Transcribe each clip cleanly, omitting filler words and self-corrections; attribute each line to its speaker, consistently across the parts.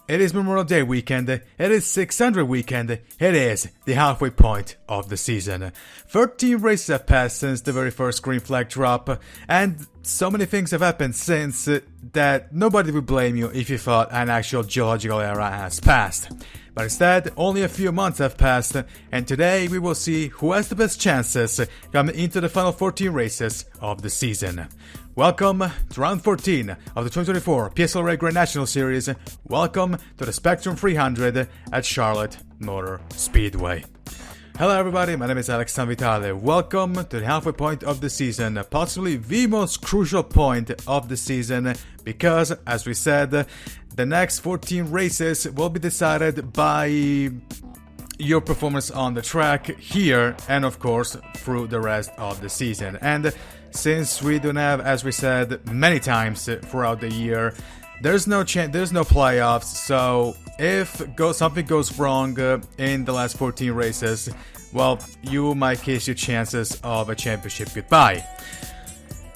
Speaker 1: It is Memorial Day weekend, it is 600 weekend, it is the halfway point of the season. 13 races have passed since the very first green flag drop, and so many things have happened since that nobody would blame you if you thought an actual geological era has passed. But instead, only a few months have passed, and today we will see who has the best chances coming into the final 14 races of the season. Welcome to round 14 of the 2024 PSRLA Grand National Series. Welcome to the Spectrum 300 at Charlotte Motor Speedway. Hello everybody, my name is Alex Sanvitale. Welcome to the halfway point of the season, possibly the most crucial point of the season, because, as we said, the next 14 races will be decided by your performance on the track here and of course through the rest of the season. And since we don't have, as we said many times throughout the year, there's no playoffs, so if something goes wrong in the last 14 races, well, you might kiss your chances of a championship goodbye.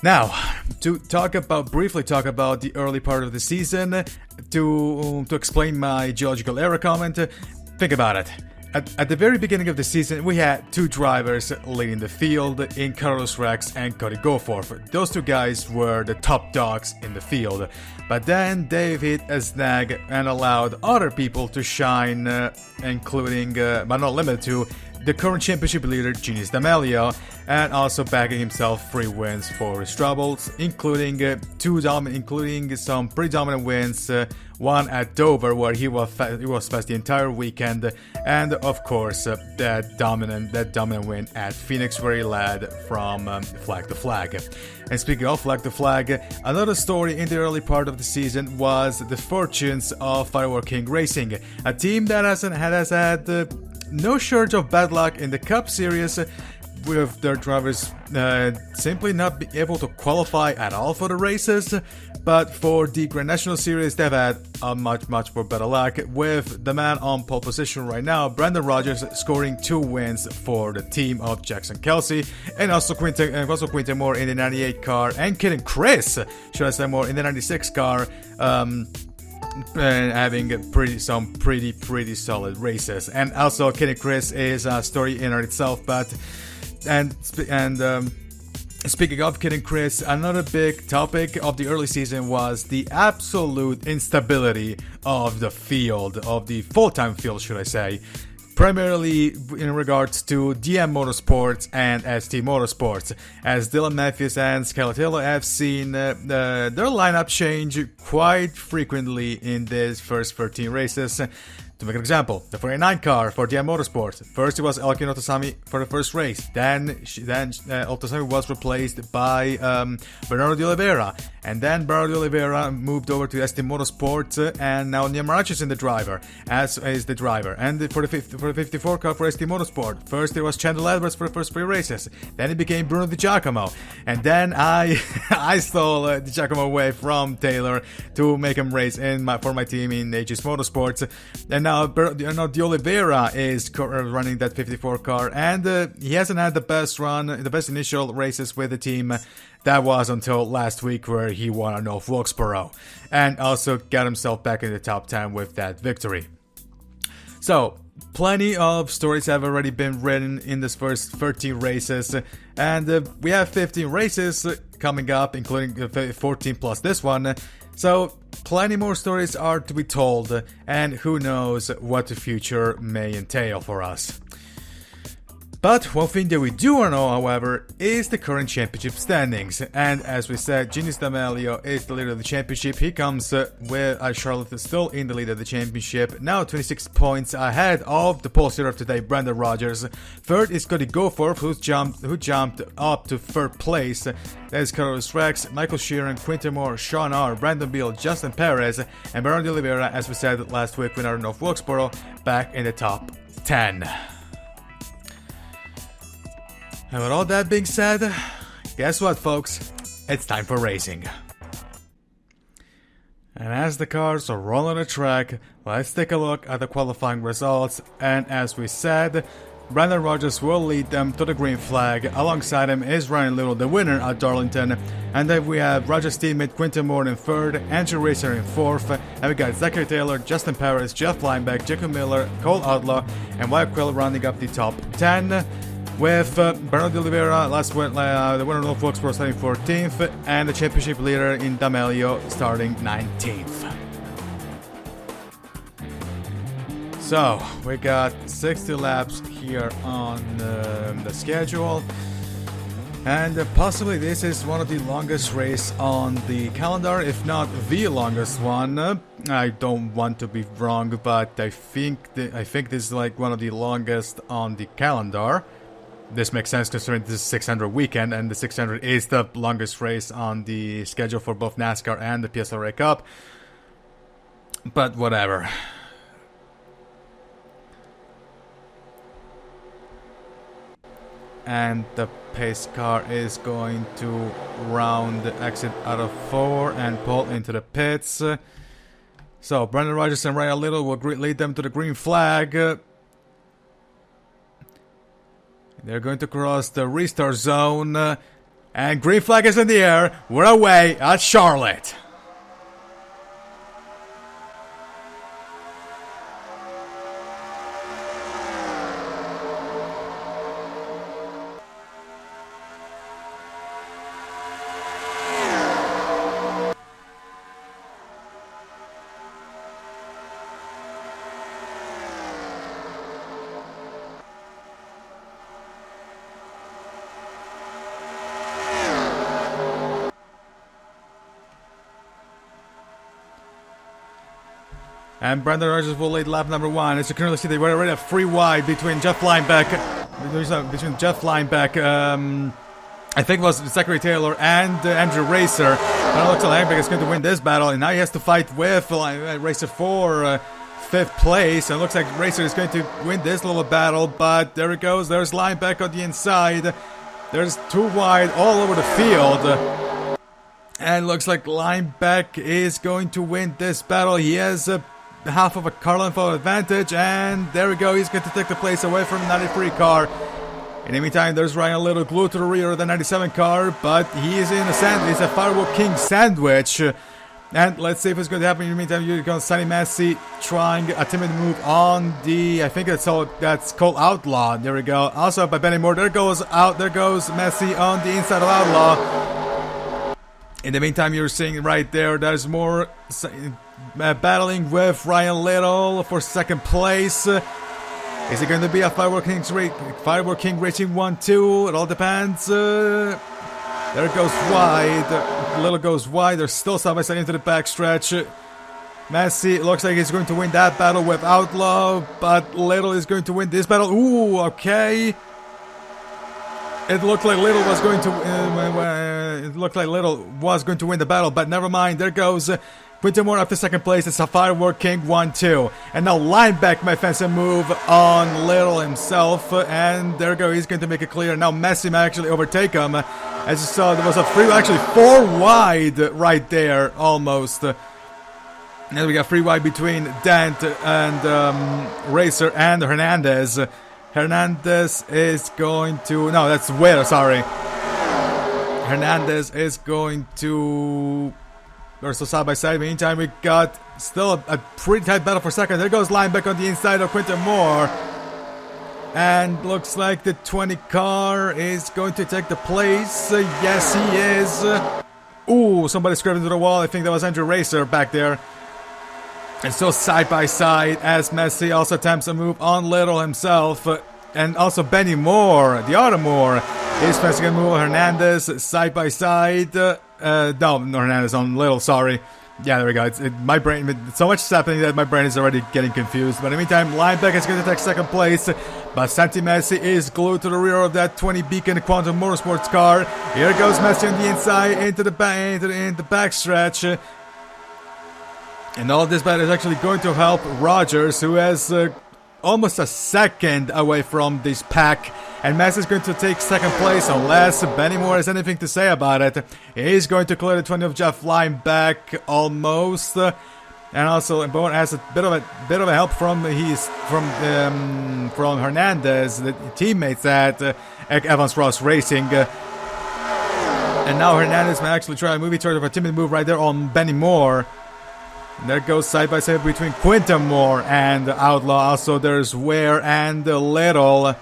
Speaker 1: Now, to briefly talk about the early part of the season, to explain my geological era comment, think about it. At the very beginning of the season, we had two drivers leading the field in Carlos Rex and Cody Goforth. Those two guys were the top dogs in the field. But then Dave hit a snag and allowed other people to shine, including, but not limited to, the current championship leader, Genius D'Amelio, and also bagging himself 3 wins for his troubles, including some pretty dominant wins, one at Dover where he was fast the entire weekend, and of course that dominant win at Phoenix where he led from flag to flag. And speaking of flag to flag, another story in the early part of the season was the fortunes of Firework King Racing, a team that has had no shortage of bad luck in the Cup Series, with their drivers simply not be able to qualify at all for the races. But for the Grand National Series, they've had a much more better luck, with the man on pole position right now, Brandon Rogers, scoring 2 wins for the team of Jackson Kelsey, and also Quinton Moore in the 98 car, and Kid and Chris, should I say more, in the 96 car, and having some pretty solid races. And also Kid and Chris is a story in itself, but speaking of Kid and Chris, another big topic of the early season was the absolute instability of the field, of the full-time field, should I say. Primarily in regards to DM Motorsports and ST Motorsports, as Dylan Matthews and Scarlett Hill have seen their lineup change quite frequently in these first 13 races. To make an example, the 49 car for DM Motorsports. First it was Elkin Otosami for the first race. Then Otosami was replaced by Bernardo de Oliveira. And then Bernardo de Oliveira moved over to ST Motorsport, and now Nia Marach is in the driver, as is the driver. And for the 54 car for ST Motorsport, first it was Chandler Edwards for the first 3 races. Then it became Bruno Di Giacomo. And then I stole Di Giacomo away from Taylor to make him race for my team in Aegis Motorsports. And now De Oliveira is running that 54 car, and he hasn't had the best initial races with the team. That was until last week, where he won at North Wilkesboro, and also got himself back in the top 10 with that victory. So, plenty of stories have already been written in this first 13 races, and we have 15 races coming up, including 14 plus this one. So, plenty more stories are to be told, and who knows what the future may entail for us. But one thing that we do know, however, is the current championship standings. And as we said, Genius D'Amelio is the leader of the championship. He comes with Charlotte still in the lead of the championship, now 26 points ahead of the pole sitter of today, Brandon Rogers. Third is Cody Goforth, who jumped up to third place. There's Carlos Rex, Michael Sheeran, Quinton Moore, Sean R., Brandon Beal, Justin Perez, and Bernardo de Oliveira, as we said last week, winner of North Wilkesboro, back in the top 10. And with all that being said, guess what, folks? It's time for racing. And as the cars are rolling the track, let's take a look at the qualifying results. And as we said, Brandon Rogers will lead them to the green flag. Alongside him is Ryan Little, the winner at Darlington. And then we have Rogers' teammate Quinton Moore in third, Andrew Racer in fourth, and we got Zachary Taylor, Justin Paris, Jeff Lineback, Jacob Miller, Cole Outlaw, and Wyatt Quill rounding up the top 10. With Bernardo de Oliveira, the winner of Norfolk Sports, starting 14th, and the championship leader in D'Amelio starting 19th. So, we got 60 laps here on the schedule, and possibly this is one of the longest races on the calendar, if not the longest one. I don't want to be wrong, but I think this is like one of the longest on the calendar. This makes sense considering this is 600 weekend, and the 600 is the longest race on the schedule for both NASCAR and the PSRLA Cup. But whatever. And the pace car is going to round the exit out of 4 and pull into the pits. So Brandon Rogers and Ryan Little will lead them to the green flag. They're going to cross the restart zone, and green flag is in the air. We're away at Charlotte. And Brandon Rogers will lead lap number 1. As you currently see, they were already a free wide between Jeff Lineback, I think it was Zachary Taylor and Andrew Racer. But it looks like Lineback is going to win this battle, and now he has to fight with Racer for 5th place. And it looks like Racer is going to win this little battle, but there it goes. There's Lineback on the inside. There's 2 wide all over the field. And looks like Lineback is going to win this battle. He has half of a car length advantage, and there we go. He's going to take the place away from the 93 car. In the meantime, there's Ryan Little glued to the rear of the 97 car, but he is in a sandwich. He's a Firework King sandwich. And let's see if it's going to happen. In the meantime, you're going to Sonny Massey trying a timid move on the, I think that's called Outlaw. There we go. Also by Benny Moore. There goes Massey on the inside of Outlaw. In the meantime, you're seeing right there, there's more battling with Ryan Little for 2nd place. Is it going to be a Firework King reaching 1-2? It all depends. There it goes wide. Little goes wide. They're still side by side into the backstretch. Massey looks like he's going to win that battle with Outlaw, but Little is going to win this battle. Ooh, okay. It looked like Little was going to win the battle, but never mind. There goes Quinton Moore after 2nd place. It's a Firework King 1-2. And now Lineback, my fancy move on Little himself. And there we go. He's going to make it clear. Now Messi might actually overtake him. As you saw, there was a 4 wide right there, almost. And we got 3 wide between Dent and Racer and Hernandez. Hernandez is going to... No, that's Ware, sorry. Hernandez is going to... They're still side by side. Meantime, we got still a pretty tight battle for 2nd. There goes Lineback on the inside of Quinton Moore. And looks like the 20 car is going to take the place. Yes, he is. Ooh, somebody scraped into the wall. I think that was Andrew Racer back there. And still side by side as Messi also attempts a move on Little himself. And also Benny Moore, the other Moore, is facing a move on Hernandez side by side. No, Hernandez on Little, sorry. Yeah, there we go. My brain, so much is happening that my brain is already getting confused. But in the meantime, Lineback is going to take 2nd place. But Santi Messi is glued to the rear of that 20 Beacon Quantum Motorsports car. Here goes Messi on the inside into the backstretch. And all this battle is actually going to help Rogers, who has almost a second away from this pack. And Messi is going to take 2nd place unless Benny Moore has anything to say about it. He's going to clear the 20 of Jeff Lineback almost. And also, Bowen has a bit of a help from Hernandez, the teammates at Evans Ross Racing. And now Hernandez may actually try a movie turn of a timid move right there on Benny Moore. And there goes side by side between Quinton Moore and Outlaw. Also, there's Ware and Little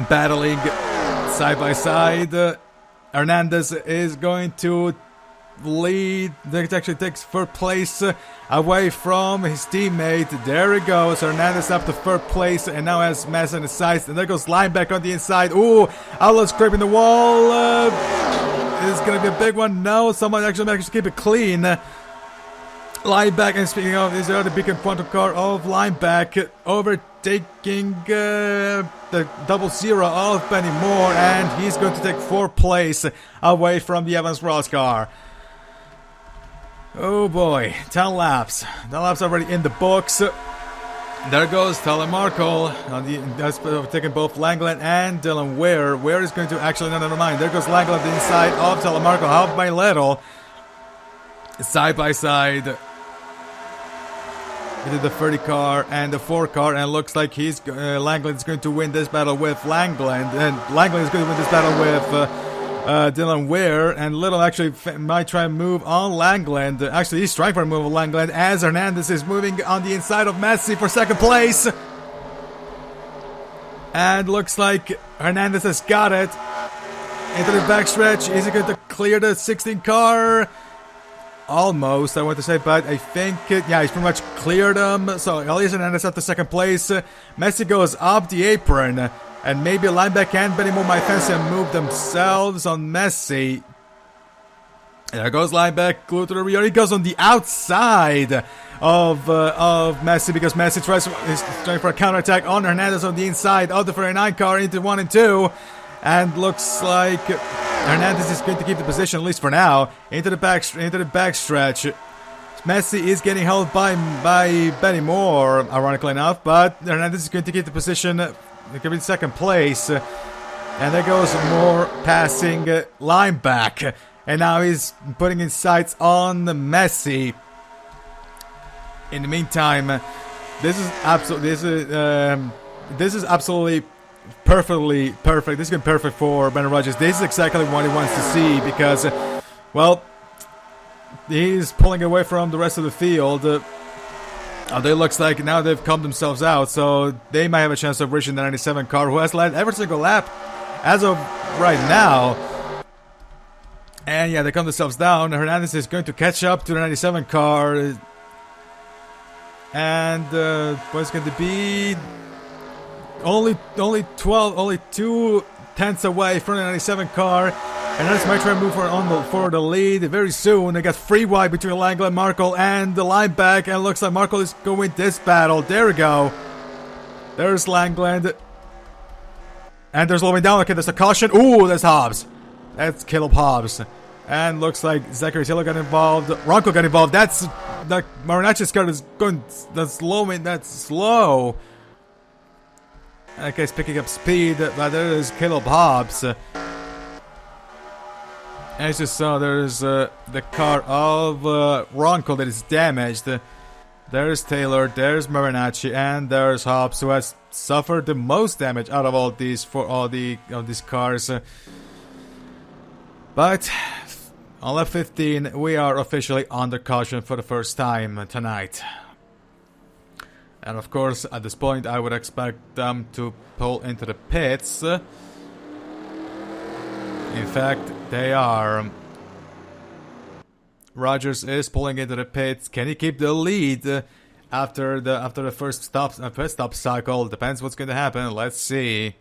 Speaker 1: battling side by side. Hernandez is going to lead. That actually takes third place away from his teammate. There he goes. Hernandez up to third place and now has Mess in the sights. And there goes Linebacker on the inside. Ooh, Outlaw scraping the wall. This is going to be a big one. No, someone actually managed to keep it clean. Lineback, and speaking of, is the other beacon quantum car of Lineback overtaking the 00 of Benny Moore, and he's going to take fourth place away from the Evans Ross car. Oh boy, 10 laps. 10 laps already in the books. There goes Telemarco. That's taking both Langland and Dylan Ware. Ware is going to actually, no, never mind. There goes Langland on the inside of Telemarco. Helped by Little. Side by side. Into the 30 car and the 4 car, and it looks like Langland is going to win this battle with Langland, and Langland is going to win this battle with Dylan Ware, and Little actually might try and move on Langland. Actually, he's trying for a move on Langland as Hernandez is moving on the inside of Messi for second place. And looks like Hernandez has got it. Into the backstretch, is he going to clear the 16 car? Almost, I want to say, but I think, yeah, he's pretty much cleared them. So Elias Hernandez up to second place. Messi goes up the apron, and maybe Lineback and Benny Moore might fancy and move themselves on Messi. And there goes Lineback, glued to the rear. He goes on the outside of Messi because Messi is trying for a counterattack on Hernandez on the inside of the 39 car into 1 and 2. And looks like Hernandez is going to keep the position, at least for now, into the backstretch. Messi is getting held by Benny Moore, ironically enough, but Hernandez is going to keep the position, giving second place. And there goes Moore passing Lineback, and now he's putting his sights on Messi. In the meantime, this is absolutely perfectly perfect. This has been perfect for Brendan Rodgers. This is exactly what he wants to see because, well, he's pulling away from the rest of the field. It looks like now they've calmed themselves out, so they might have a chance of reaching the 97 car, who has led every single lap as of right now. And yeah, they calm themselves down. Hernandez is going to catch up to the 97 car. And what's going to be only 2 tenths away from the 97 car, and that's my try to move for the lead very soon. They got 3 wide between Langland, Markle, and the Lineback, and it looks like Markle is going to win this battle. There we go. There's Langland, and there's slowing down. Okay, there's a caution. Ooh, that's Hobbs. That's Caleb Hobbs, and looks like Zachary Taylor got involved. Ronco got involved. That's the Marinacci's car is going. That's slow. Okay, it's picking up speed, but there is Caleb Hobbs. As you saw, there's the car of Ronco that is damaged. There's Taylor, there's Marinacci, and there's Hobbs, who has suffered the most damage out of all these these cars. But on lap 15, we are officially under caution for the first time tonight. And of course, at this point, I would expect them to pull into the pits. In fact, they are. Rogers is pulling into the pits. Can he keep the lead after the first stop cycle? Depends what's going to happen. Let's see.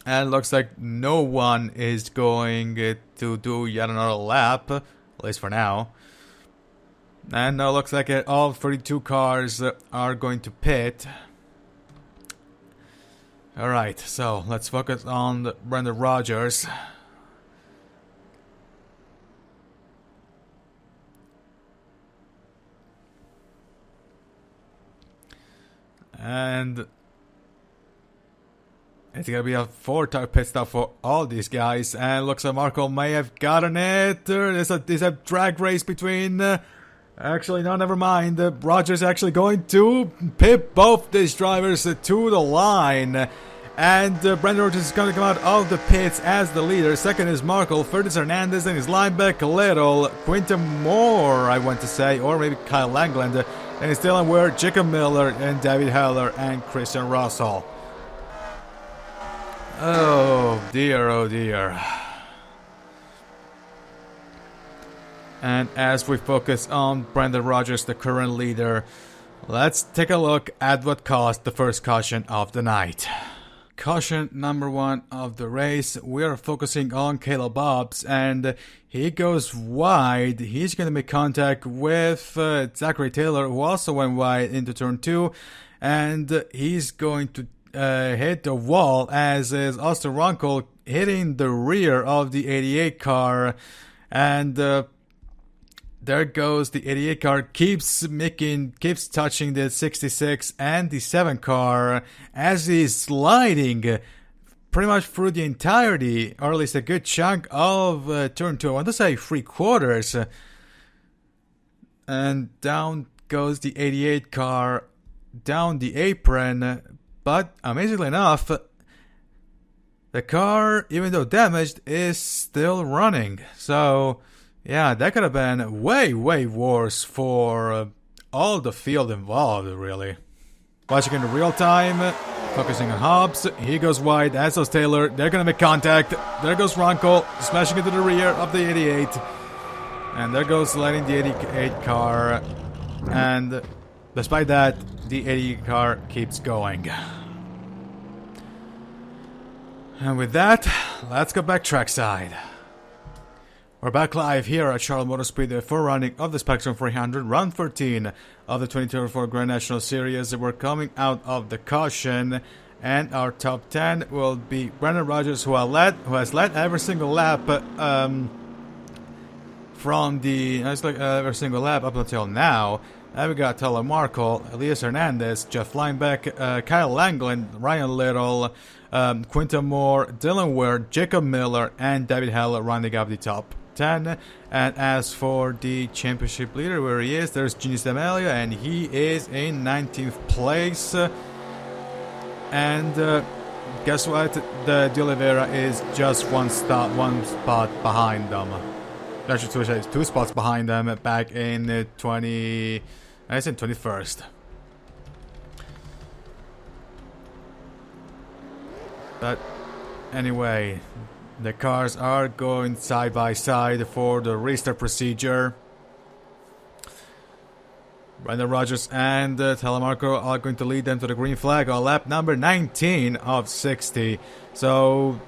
Speaker 1: And looks like no one is going to do yet another lap, at least for now. And now looks like all 32 cars are going to pit. Alright, so let's focus on Brendan Rodgers. And it's going to be a 4-tire pit stop for all these guys. And looks like Marco may have gotten it. There's a drag race between Actually, no, never mind. Rogers actually going to pit both these drivers to the line. And Brandon Rogers is going to come out of the pits as the leader. Second is Markle. Third is Hernandez. And his line back a little. Quinton Moore, I want to say. Or maybe Kyle Langland. And it's Dylan Ware, Jacob Miller, and David Heller, and Christian Russell. Oh dear, oh dear. And as we focus on Brandon Rogers, the current leader, let's take a look at what caused the first caution of the night. Caution number 1 of the race, we are focusing on Caleb Hobbs, and he goes wide. He's going to make contact with Zachary Taylor, who also went wide into turn 2, and he's going to hit the wall, as is Austin Runkle hitting the rear of the 88 car, and there goes the 88 car, keeps touching the 66 and the 7 car as he's sliding pretty much through the entirety, or at least a good chunk of turn 2. I want to say 3/4. And down goes the 88 car down the apron. But amazingly enough, the car, even though damaged, is still running. So yeah, that could have been way, way worse for all the field involved, really. Watching in real time, focusing on Hobbs. He goes wide, as does Taylor. They're going to make contact. There goes Ronco, smashing into the rear of the 88. And there goes letting the 88 car. And despite that, the 88 car keeps going. And with that, let's go back trackside. We're back live here at Charlotte Motor Speedway for running of the Spectrum 300, round 13 of the 2024 Grand National Series. We're coming out of the caution, and our top 10 will be Brandon Rogers, who has led every single lap every single lap up until now. And we got Tyler Markle, Elias Hernandez, Jeff Linebeck, Kyle Langland, Ryan Little, Quinton Moore, Dylan Ware, Jacob Miller, and David Heller rounding up the top 10. And as for the championship leader, where he is, there's Genius D'Amelio, and he is in 19th place. And guess what? The De Oliveira is just one spot behind them. Actually, two spots behind them back in 21st. But anyway, the cars are going side by side for the restart procedure. Brandon Rogers and Telemarco are going to lead them to the green flag on lap number 19 of 60. So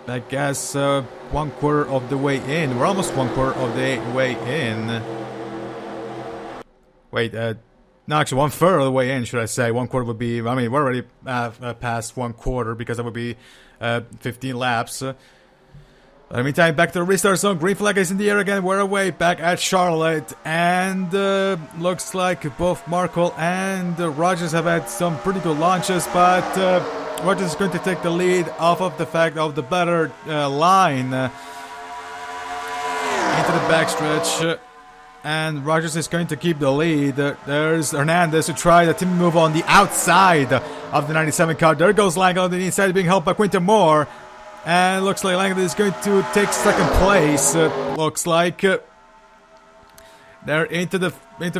Speaker 1: I guess 1/4 of the way in. We're almost 1/4 of the way in. Wait, no, actually 1/3 of the way in, should I say. 1/4 would be, I mean, we're already past 1/4 because that would be 15 laps. But in the meantime, back to the restart zone. Green flag is in the air again. We're away back at Charlotte. And looks like both Markle and Rogers have had some pretty good launches, but Rogers is going to take the lead off of the fact of the better line into the backstretch. And Rogers is going to keep the lead. There's Hernandez to try the team move on the outside of the 97 car. There goes Langland on the inside, being helped by Quinton Moore. And looks like Langland is going to take second place. Looks like they're into the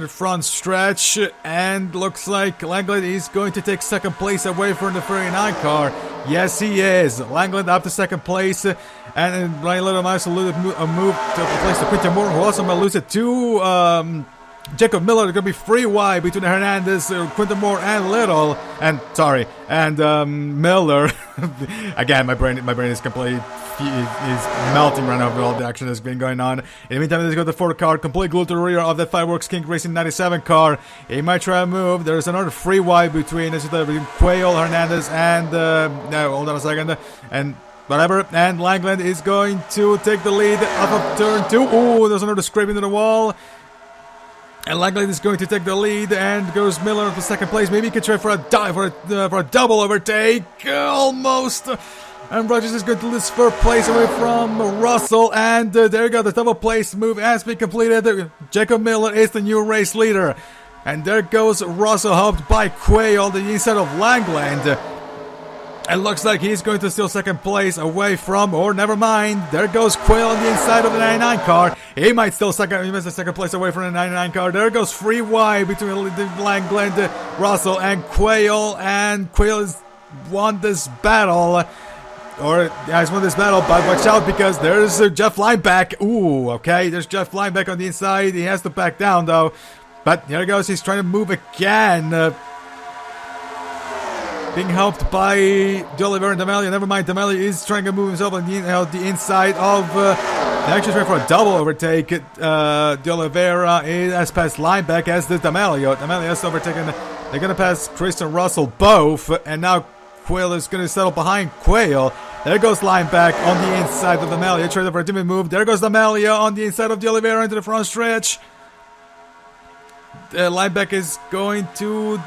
Speaker 1: front stretch, and looks like Langland is going to take second place away from the 39 car. Yes, he is. Langland up to second place, and Ryan Little might a move to replace the Quinton Moore, who also might lose it to Jacob Miller. They're going to be free wide between Hernandez, Quinton Moore, and Little, and Miller. Again, my brain is completely is melting right now with all the action that's been going on. In the meantime, let's go to the fourth car, completely glued to the rear of that Fireworks King Racing 97 car. He might try a move. There's another free wide between Quayle, Hernandez, and no, hold on a second, and whatever. And Langland is going to take the lead up of turn 2. Ooh, there's another scrape into the wall. And Langland is going to take the lead, and goes Miller to second place. Maybe he can try for a dive, for a double overtake. Almost. And Rogers is going to lose 4th place away from Russell. And there you go, the double place move has been completed. Jacob Miller is the new race leader. And there goes Russell, helped by Quayle on the inside of Langland. It looks like he's going to steal 2nd place away from, or never mind, there goes Quayle on the inside of the 99 car. He might steal he missed the 2nd place away from the 99 car. There goes 3 wide between Langland, Russell, and Quayle has won this battle. Or has won this battle, but watch out because there's Jeff Lineback. Ooh, okay, there's Jeff Lineback on the inside. He has to back down though. But here he goes, he's trying to move again. Being helped by D'Oliveira and D'Amelio. Never mind, D'Amelio is trying to move himself on the inside of... actually trying for a double overtake. D'Oliveira has passed Lineback as the D'Amelio. D'Amelio has overtaken... They're going to pass Christian Russell both. And now Quayle is going to settle behind Quayle. There goes Lineback on the inside of D'Amelio. Trying for a timid move. There goes D'Amelio on the inside of D'Oliveira into the front stretch. Lineback is going to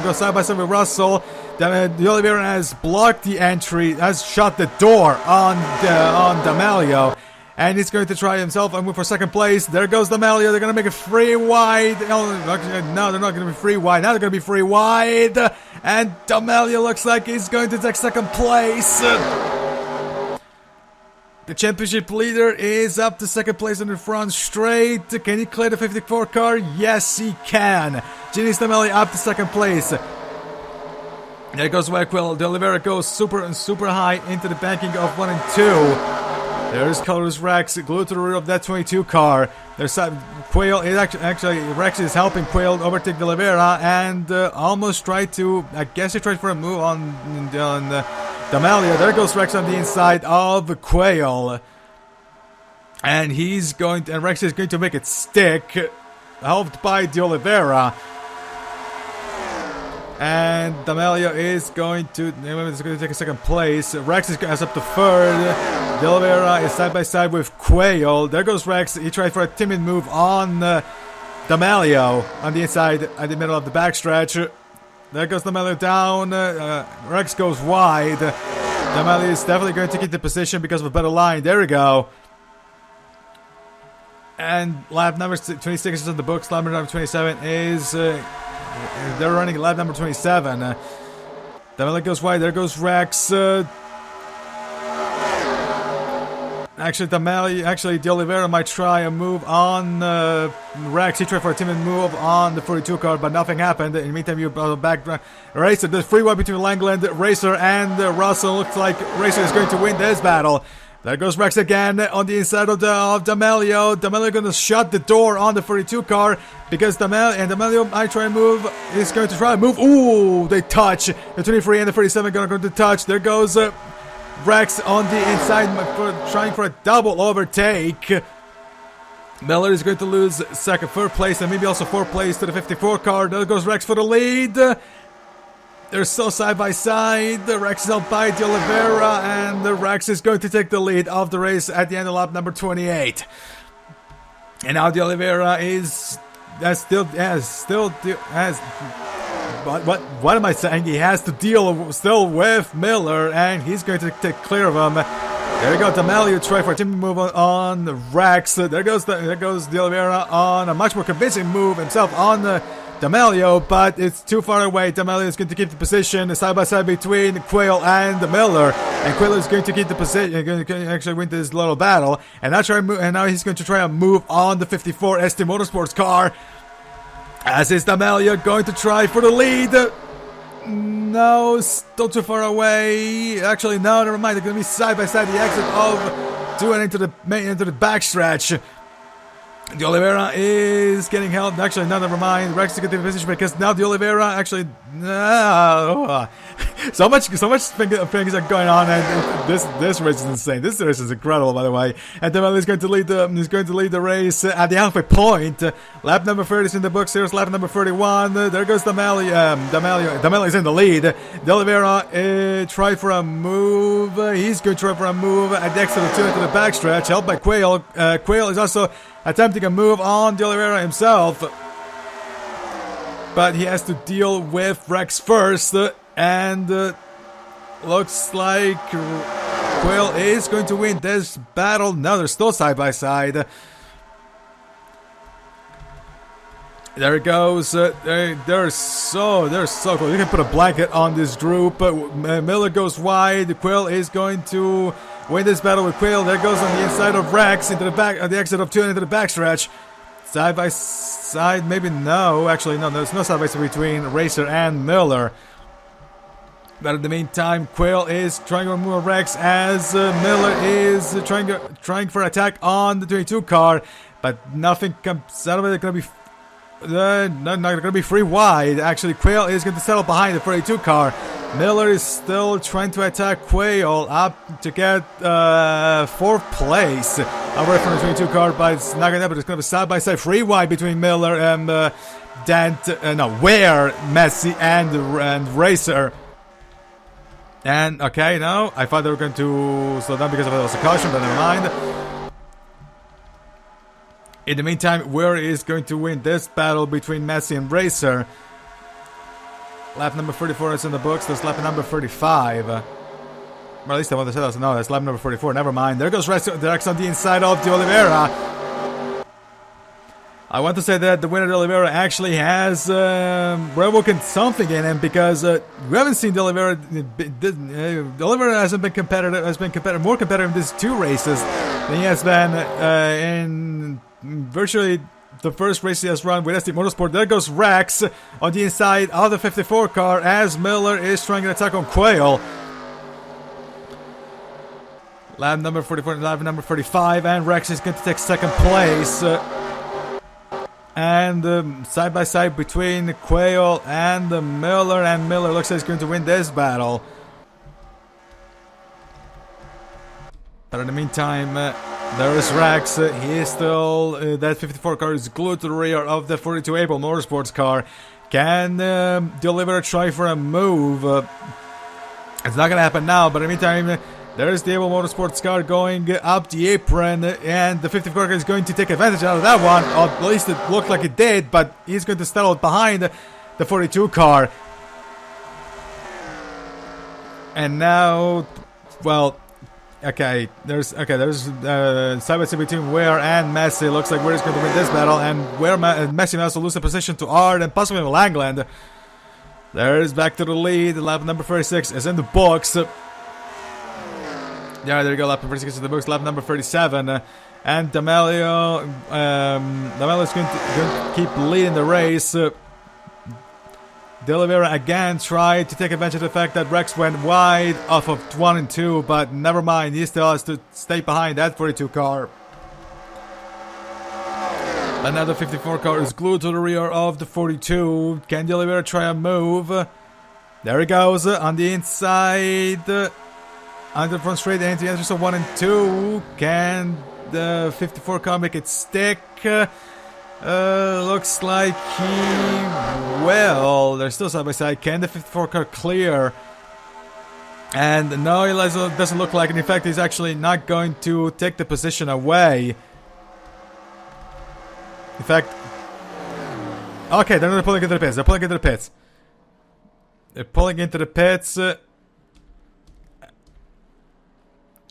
Speaker 1: go side by side with Russell. D'Oliveira has blocked the entry, has shut the door on D'Amelio, and he's going to try himself and move for 2nd place. There goes D'Amelio. They're going to make it 3 wide. No, they're not going to be 3 wide. Now they're going to be 3 wide, and D'Amelio looks like he's going to take 2nd place. The championship leader is up to 2nd place in the front straight. Can he clear the 54 car? Yes, he can. Ginny D'Amelio up to 2nd place. There goes Quayle. D'Oliveira goes super high into the banking of 1 and 2. There's Colors Rex glued to the rear of that 22 car. There's Quayle is actually Rex is helping Quayle overtake D'Oliveira and almost tried to. I guess he tried for a move on D'Amelio. There goes Rex on the inside of Quayle. And Rex is going to make it stick. Helped by D'Oliveira. And D'Amelio is going to take a 2nd place. Rex is up to 3rd. D'Oliveira is side by side with Quayle. There goes Rex. He tried for a timid move on D'Amelio on the inside at the middle of the backstretch. There goes D'Amelio down. Rex goes wide. D'Amelio is definitely going to keep the position because of a better line. There we go. And lap number 26 is in the books. Lap number 27 is... they're running lap number 27. D'Amelio goes wide. There goes Rex. Actually, D'Oliveira might try a move on Rex. He tried for a timid move on the 42 car, but nothing happened. In the meantime, you back Racer. There's free wide between Langland, Racer, and Russell. Looks like Racer is going to win this battle. There goes Rex again on the inside of D'Amelio. D'Amelio going to shut the door on the 42 car because D'Amelio might try and move. He's going to try and move. Ooh, they touch. The 23 and the 37 going to touch. There goes Rex on the inside trying for a double overtake. Miller is going to lose 3rd place and maybe also 4th place to the 54 car. There goes Rex for the lead. They're still side by side. Rex is held by D'Oliveira, and Rex is going to take the lead of the race at the end of lap number 28. And now D'Oliveira what am I saying? He has to deal still with Miller, and he's going to take clear of him. There we go, D'Amelio try for a timid move on Rex. There goes D'Oliveira on a much more convincing move himself on D'Amelio, but it's too far away. D'Amelio is going to keep the position side by side between Quayle and Miller, and Quayle is going to keep the position, going to actually win this little battle. And now he's going to try and move on the 54 ST Motorsports car. As is D'Amelio going to try for the lead. No, still too far away. Actually, no, never mind. They're going to be side by side the exit of 2 and into the backstretch. D'Oliveira is getting held. Actually, no, never mind. Rex is going to the position because now D'Oliveira actually. So much things are going on, and this race is insane. This race is incredible, by the way. And D'Amelio is going to lead the race at the halfway point. Lap number 30 is in the books. Here's lap number 31. There goes D'Amelio. D'Amelio is in the lead. D'Oliveira tried for a move. He's going to try for a move at the exit of 2 into the backstretch, held by Quayle. Quayle is also attempting a move on D'Oliveira himself, but he has to deal with Rex first, and looks like Quill is going to win this battle. No, they're still side by side. There it goes. They're so close. You can put a blanket on this group. Miller goes wide. Quill is going to win this battle with Quill. There goes on the inside of Rex into the back, on the exit of 2 into the backstretch. Side by side, maybe no. Actually, no, there's no side by side between Racer and Miller. But in the meantime, Quill is trying to remove Rex as Miller is trying for attack on the 22 car. But nothing comes out of it. It's going to be not going to be free wide. Actually, Quail is going to settle behind the 42 car. Miller is still trying to attack Quail up to get 4th place. Away from the 22 car, but it's not going to happen. It's going to be side by side free wide between Miller and Ware, Messi, and Racer. And okay, no, I thought they were going to slow down because of it was a caution, but never mind. In the meantime, Ware is going to win this battle between Messi and Racer. Lap number 34 is in the books. There's lap number 35. Or at least I want to say that. No, that's lap number 44. Never mind. There goes Rex on the inside of De Oliveira. I want to say that the winner De Oliveira actually has rewoken something in him, because we haven't seen De Oliveira. De Oliveira hasn't been competitive. Has been more competitive in these 2 races than he has been in virtually the first race he has run with SD Motorsport. There goes Rex on the inside of the 54 car as Miller is trying to attack on Quail. Lap number 44 and lap number 35, and Rex is going to take 2nd place. And side by side between Quail and Miller, and Miller looks like he's going to win this battle. But in the meantime, there is Rex. He is still, that 54 car is glued to the rear of the 42 Able Motorsports car. Can deliver a try for a move. It's not going to happen now, but in the meantime, there is the Able Motorsports car going up the apron, and the 54 car is going to take advantage out of that one. Or at least it looked like it did, but he's going to settle behind the 42 car. And now, well, okay, there's side by side between Ware and Messi. Looks like Ware is going to win this battle, and Messi now to lose the position to Ard and possibly Langland. There's back to the lead. Lap number 36 is in the books. Yeah, there you go. Lap number 36 is in the books. Lap number 37, and D'Amelio is going to keep leading the race. De Oliveira again tried to take advantage of the fact that Rex went wide off of 1 and 2, but never mind, he still has to stay behind that 42 car. Another 54 car is glued to the rear of the 42. Can De Oliveira try a move? There he goes, on the inside, on the front straight into the entrance of 1 and 2. Can the 54 car make it stick? Looks like he will. They're still side by side. Can the 54 car clear? And no, it doesn't look like it. In fact, he's actually not going to take the position away. In fact, okay, they're pulling into the pits. They're pulling into the pits. They're pulling into the pits.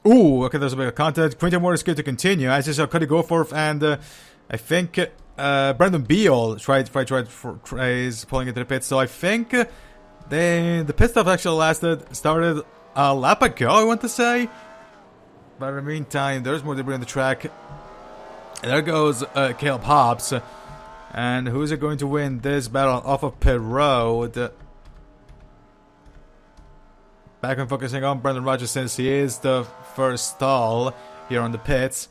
Speaker 1: Ooh, okay, there's a bit of content. Quinton Moore is good to continue. As you saw, Cody Goforth and I think Brandon Beal is pulling into the pits. So I think the pit stop actually started a lap ago, I want to say. But in the meantime, there's more debris on the track. And there goes Caleb Hobbs. And who is it going to win this battle off of pit road? Back and focusing on Brendan Rogers, since he is the first stall here on the pits.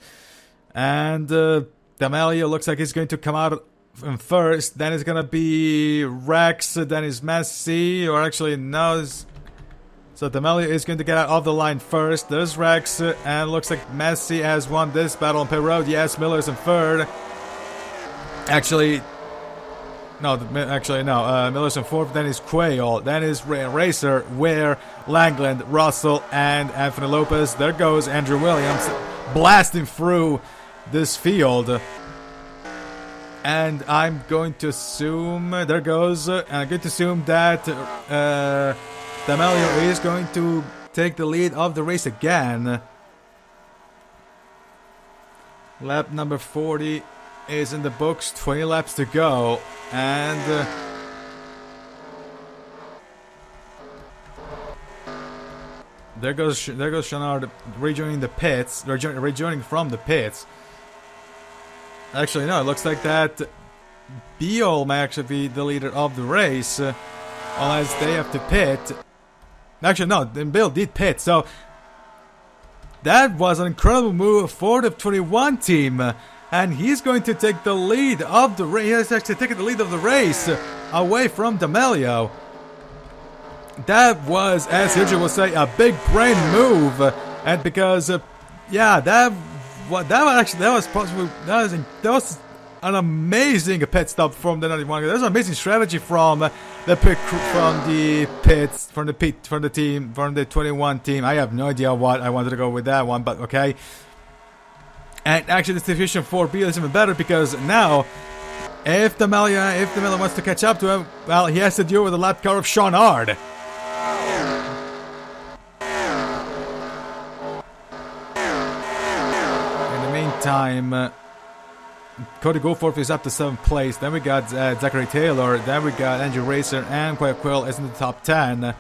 Speaker 1: And D'Amelio looks like he's going to come out first. Then it's going to be Rex. Then it's Messi. Or actually, no. So D'Amelio is going to get out of the line first. There's Rex. And looks like Messi has won this battle on pit road. Yes, Miller's in third. Actually, no. Miller's in fourth. Then is Quayle. Then is Racer, Ware, Langland, Russell, and Anthony Lopez. There goes Andrew Williams blasting through this field. And I'm going to assume, there goes, and I'm going to assume that D'Amelio is going to take the lead of the race again. Lap number 40 is in the books, 20 laps to go, and there goes Chouinard rejoining the pits, rejoining from the pits. Actually, no, it looks like that Beal may actually be the leader of the race, unless they have to pit. Actually, no, Beal did pit, so that was an incredible move for the 21 team, and he's going to take the lead of the race. He's actually taking the lead of the race away from D'Amelio. That was, as Sergio will say, a big brain move, and because, yeah, that was an amazing pit stop from the 91. That was an amazing strategy from the 21 team. I have no idea what I wanted to go with that one, but okay. And actually, the situation for Beal is even better because now, if D'Amelio wants to catch up to him, well, he has to deal with the lap car of Chouinard. Time, Cody Goforth is up to 7th place. Then we got Zachary Taylor. Then we got Andrew Racer, and Quill is in the top 10.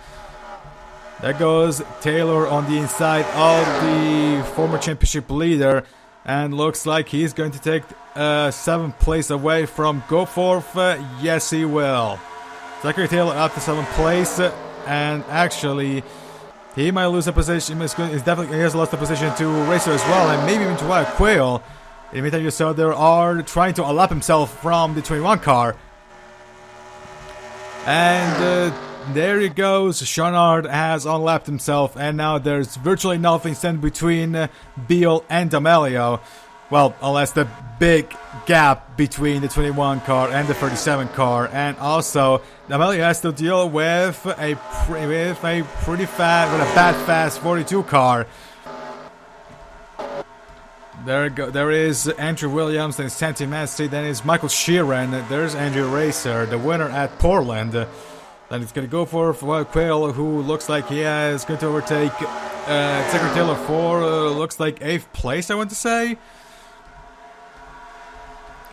Speaker 1: There goes Taylor on the inside of the former championship leader, and looks like he's going to take 7th place away from Goforth. Yes, he will. Zachary Taylor up to 7th place, and actually, he might lose a position. He has lost a position to Racer as well, and maybe even to Quayle. In the meantime, you saw they are trying to unlap himself from the 21 car. And there he goes. Chouinard has unlapped himself, and now there's virtually nothing stand between Beal and D'Amelio. Well, unless the big gap between the 21 car and the 37 car, and also D'Amelio has to deal with a bad fast 42 car. There is Andrew Williams, then Santi Massey, then is Michael Sheeran. There's Andrew Racer, the winner at Portland. Then it's gonna go for Quayle, who looks like he is going to overtake Zachary Taylor for looks like 8th place, I want to say.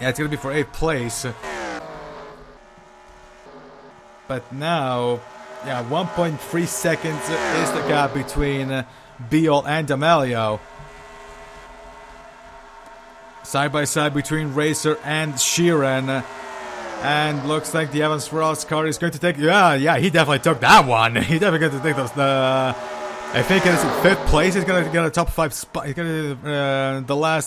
Speaker 1: Yeah, it's gonna be for 8th place. But now, yeah, 1.3 seconds is the gap between Beal and D'Amelio. Side by side between Racer and Sheeran. And looks like the Evans Ross car is going to take. Yeah, he definitely took that one. He definitely going to take those. I think it's 5th place. He's going to get a top 5 spot. He's going to the last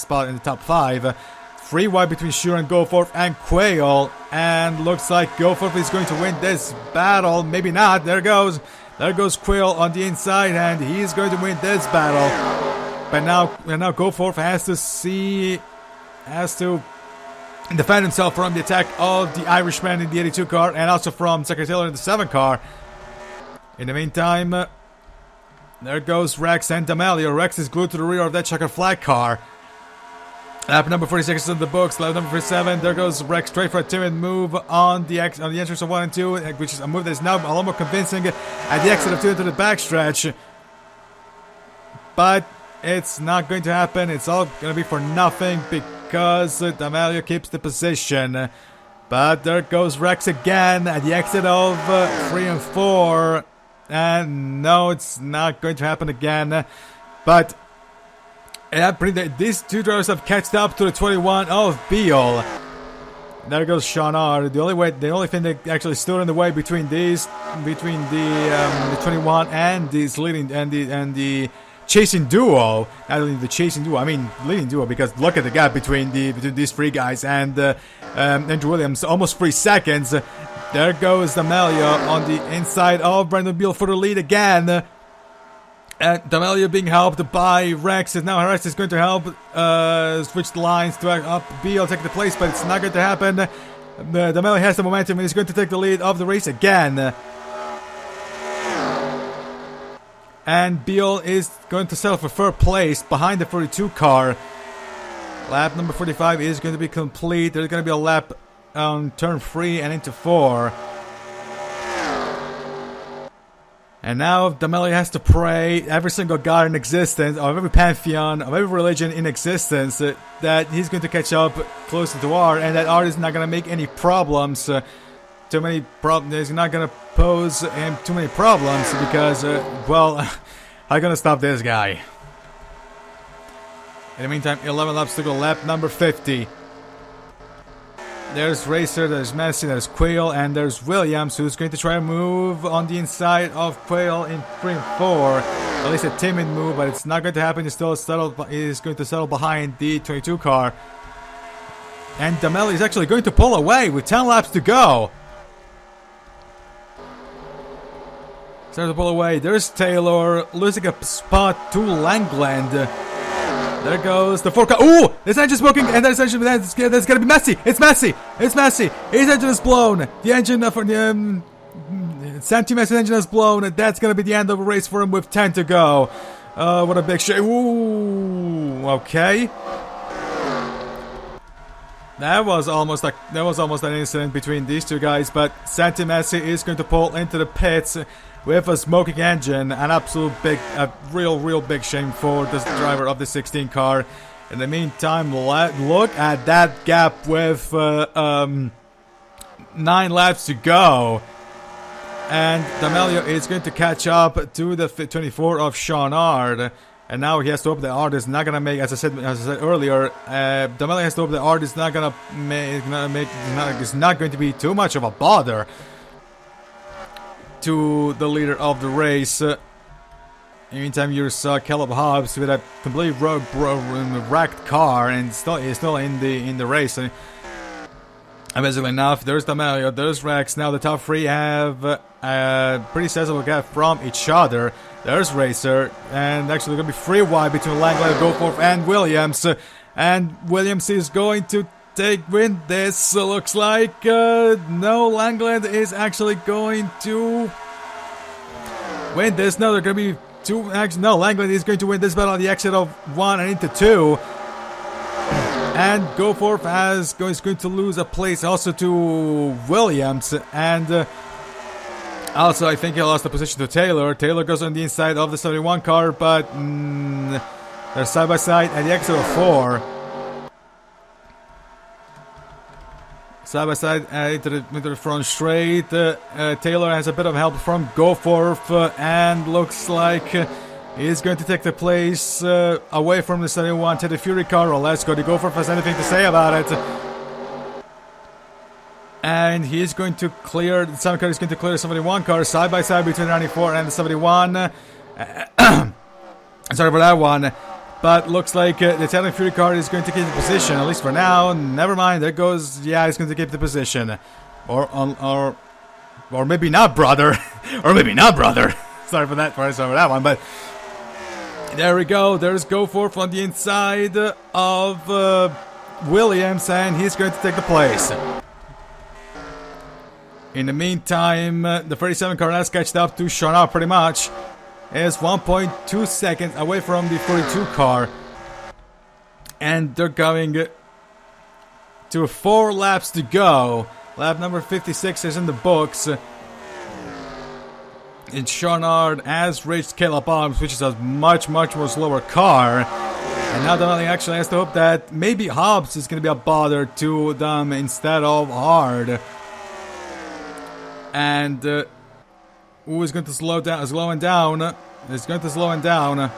Speaker 1: spot in the top 5. 3 wide between Sheeran, Goforth, and Quayle. And looks like Goforth is going to win this battle. Maybe not. There goes Quayle on the inside, and he's going to win this battle. But now Goforth has to defend himself from the attack of the Irishman in the 82 car, and also from Zachary Taylor in the 7 car. In the meantime, there goes Rex and D'Amelio. Rex is glued to the rear of that checkered flag car. Lap number 46 is in the books. Lap number 47, there goes Rex straight for a timid move on the entrance of 1 and 2, which is a move that is now a lot more convincing at the exit of 2 into the backstretch. But it's not going to happen. It's all going to be for nothing because D'Amelio keeps the position. But there goes Rex again at the exit of 3 and 4. And no, it's not going to happen again. But these two drivers have catched up to the 21 of Beal. There goes Chouinard. The only thing that actually stood in the way between the 21 and this leading and the chasing duo. Not only the chasing duo, I mean leading duo, because look at the gap between these 3 guys and Andrew Williams, almost 3 seconds. There goes D'Amelio on the inside of Brandon Beal for the lead again. And D'Amelio being helped by Rex, and now Rex is going to help switch the lines to up Beal take the place, but it's not going to happen. D'Amelio has the momentum and he's going to take the lead of the race again. And Beal is going to settle for 3rd place behind the 42 car. Lap number 45 is going to be complete. There's going to be a lap on turn 3 and into 4. And now D'Amelio has to pray every single god in existence, of every pantheon, of every religion in existence, that he's going to catch up closer to art, and that art is not going to make any problems. Too many problems. He's not going to pose him too many problems because, well, I'm going to stop this guy. In the meantime, 11 laps to go, lap number 50. There's Racer, there's Messi, there's Quayle, and there's Williams, who's going to try to move on the inside of Quayle in 3 and 4. At least a timid move, but it's not going to happen. He's going to settle behind the 22 car. And D'Amelio is actually going to pull away with 10 laps to go. Starting to pull away. There's Taylor losing a spot to Langland. There goes the 4 car. Ooh! This engine's smoking, and that's gonna be Messi! It's Messi! It's Messi! His engine is blown! The engine for the Santi Messi's engine is blown, and that's gonna be the end of the race for him with 10 to go. What a big shame. Ooh! Okay. That was almost an incident between these two guys, but Santi Messi is going to pull into the pits with a smoking engine. An absolute real big shame for the driver of the 16 car. In the meantime, look at that gap with 9 laps to go. And D'Amelio is going to catch up to the 24 of Sean Ard. And now he has to hope that Ard is not gonna make, as I said earlier, D'Amelio has to hope that Ard is not gonna is not going to be too much of a bother to the leader of the race. In the meantime, you saw Caleb Hobbs with a completely wrecked car, and is still in the race. And basically enough, there's D'Amelio, there's Rex. Now the top 3 have a pretty sizable gap from each other. There's Racer, and actually going to be 3 wide between Langland, Goforth, and Williams. And Williams is going to win this. Looks like no, Langland is actually going to win this. No, they're going to be 2. Actually, no, Langland is going to win this battle on the exit of 1 and into 2. And Goforth is going to lose a place also to Williams. And also, I think he lost the position to Taylor. Taylor goes on the inside of the 71 car, but they're side by side at the exit of 4. Side by side into the front straight. Taylor has a bit of help from Goforth, and looks like he's going to take the place away from the 71 to the Fury car. Well, let's go. The Goforth has anything to say about it. And he's going to clear, the 7 car is going to clear the 71 car side by side between the 94 and the 71. Sorry for that one. But looks like the Italian Fury car is going to keep the position, at least for now. Never mind, there goes, yeah, he's going to keep the position. Or maybe not, brother. Or maybe not, brother. Sorry for that one, but there we go. There's Goforth on the inside of Williams, and he's going to take the place. In the meantime, the 37 car has catched up to Sean Ard pretty much. Is 1.2 seconds away from the 42 car. And they're going to 4 laps to go. Lap number 56 is in the books. And Sean Ard has reached Caleb Hobbs, which is a much more slower car. And now D'Amelio actually has to hope that maybe Hobbs is going to be a bother to them instead of Ard. And who is going to slow down? Is going to slow him down.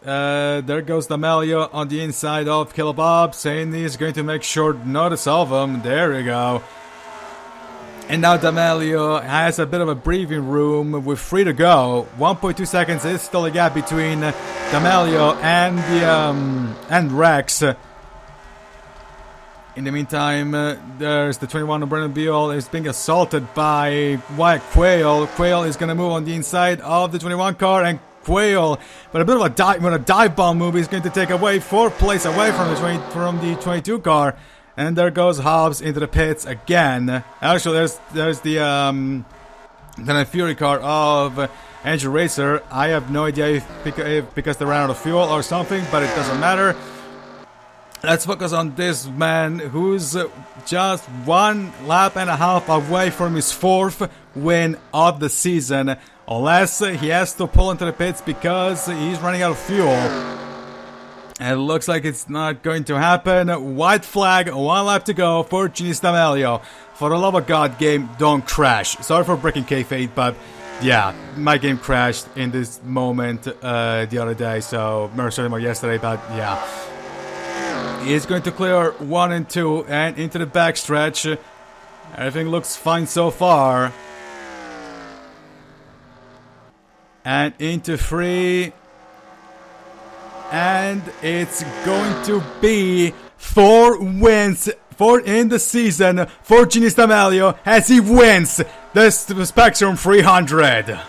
Speaker 1: There goes D'Amelio on the inside of Caleb Hobbs, saying he's going to make short notice of him. There we go. And now D'Amelio has a bit of a breathing room with 3 to go. 1.2 seconds is still a gap between D'Amelio and Rex. In the meantime, there's the 21 of Brennan Beal is being assaulted by Wyatt Quayle. Quayle is going to move on the inside of the 21 car, and Quayle, but a bit of a dive bomb move, is going to take away 4th place away from the 22 car. And there goes Hobbs into the pits again. Actually, there's the Fury car of Andrew Racer. I have no idea if because they ran out of fuel or something, but it doesn't matter. Let's focus on this man who's just 1.5 laps away from his 4th win of the season. Unless he has to pull into the pits because he's running out of fuel. And it looks like it's not going to happen. White flag, 1 lap to go for Gini D'Amelio. For the love of God, game, don't crash. Sorry for breaking kayfabe, but yeah, my game crashed in this moment the other day. So, or yesterday, but yeah. He's going to clear 1 and 2 and into the backstretch. Everything looks fine so far. And into 3. And it's going to be 4 wins in the season for Gini D'Amelio as he wins the Spectrum 300.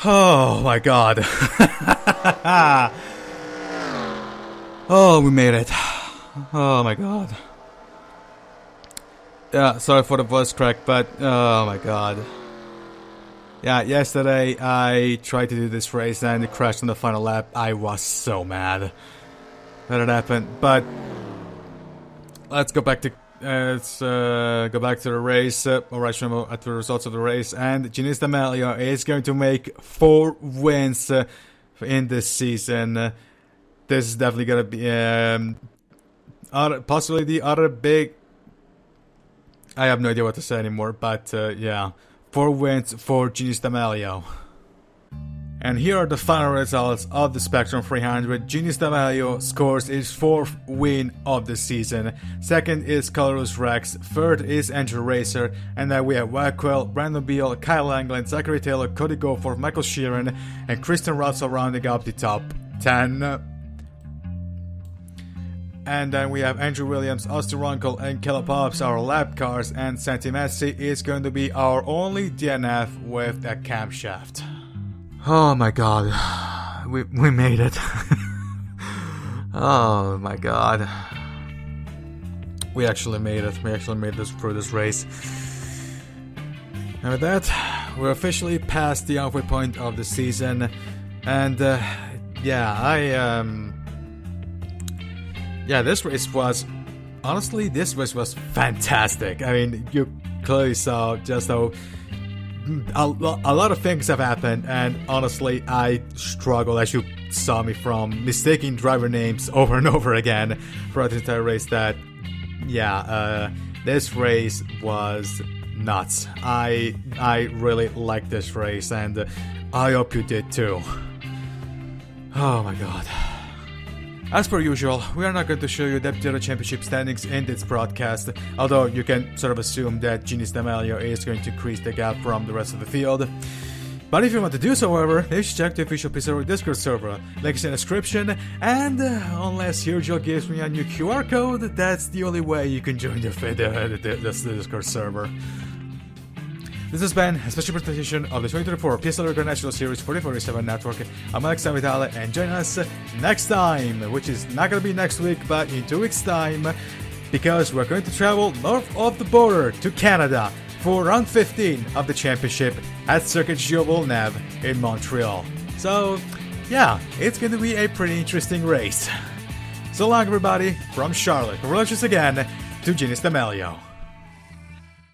Speaker 1: Oh my god. Oh, we made it. Oh my god. Yeah, sorry for the voice crack, but oh my god. Yeah, yesterday I tried to do this race and it crashed on the final lap. I was so mad that it happened. But let's go back to the race. Alright, at the results of the race, and Gini D'Amelio is going to make 4 wins in this season. This is definitely gonna be possibly the other big. I have no idea what to say anymore, but yeah. 4 wins for Gini D'Amelio. And here are the final results of the Spectrum 300. Gini D'Amelio scores his 4th win of the season. 2nd is Colorless Rex. 3rd is Andrew Racer. And then we have Wackwell, Brandon Beal, Kyle Anglin, Zachary Taylor, Cody Goforth, Michael Sheeran, and Christian Russell rounding up the top 10. And then we have Andrew Williams, Austin Runkle, and Caleb Pops, our lap cars, and Santi Messi is going to be our only DNF with a camshaft. Oh my god, we made it. Oh my god, we actually made it. We actually made this through this race. And with that, we're officially past the halfway point of the season, and yeah, this race was, honestly, this race was fantastic. I mean, you clearly saw just how a lot of things have happened, and honestly, I struggle, as you saw me, from mistaking driver names over and over again throughout the entire race. That, yeah, this race was nuts. I really liked this race, and I hope you did too. Oh my god. As per usual, we are not going to show you the championship standings in this broadcast, although you can sort of assume that Gini D'Amelio is going to increase the gap from the rest of the field. But if you want to do so, however, you should check the official PSRLA Discord server. Link is in the description, and unless Virgil gives me a new QR code, that's the only way you can join the Discord server. This has been a special presentation of the 2024 PSRLA International Series 4047 Network. I'm Alex Vitale, and join us next time, which is not going to be next week, but in 2 weeks' time, because we're going to travel north of the border to Canada for round 15 of the championship at Circuit Gilles Villeneuve in Montreal. So, yeah, it's going to be a pretty interesting race. So long, everybody, from Charlotte. Congratulations again to Gini D'Amelio.